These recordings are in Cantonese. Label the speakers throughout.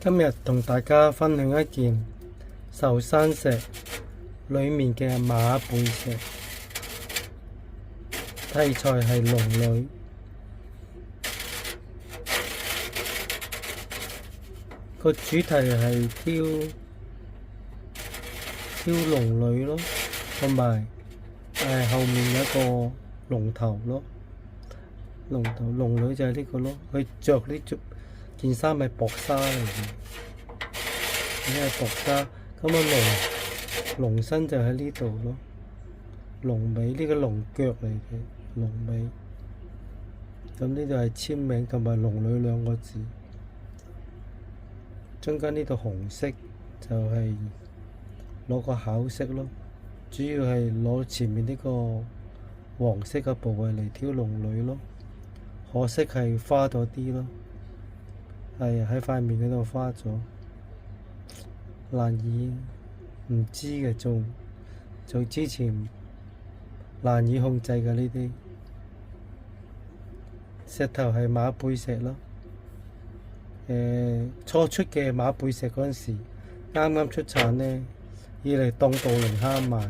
Speaker 1: 今日同大家分享一件壽山石裏面嘅馬背石，題材係龍女。個主題係挑龍女咯，同埋後面有一個龍頭咯。龍女就係呢個咯，佢着呢件衫係薄紗嚟嘅，呢係薄紗。咁啊龍身就喺呢度咯，龍尾呢個龍腳嚟嘅，龍尾。咁呢度係簽名同埋龍女兩個字，中間呢度紅色就係攞個巧色咯，主要係攞前面呢個黃色嘅部位嚟挑龍女咯。可惜係花咗啲咯，係喺塊面嗰度花咗，難以唔知嘅，做之前難以控制嘅呢啲石頭係馬背石咯。初出嘅馬背石嗰陣時，啱啱出產呢，以嚟當稻靈坑賣，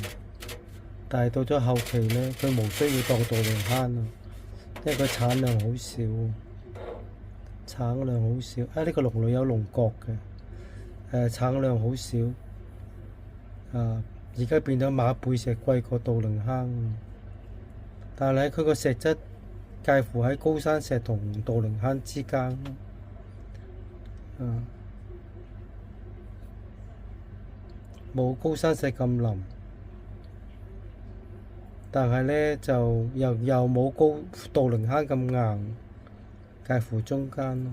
Speaker 1: 但係到咗後期呢，佢冇需要當稻靈坑咯。因為佢產量好少，呢個龍女有龍角嘅，產量好少。而家變咗馬背石貴過稻靈坑，但係佢個石質介乎喺高山石同稻靈坑之間，冇高山石咁腍。但係呢，就又冇高稻靈坑咁硬，介乎中間咯。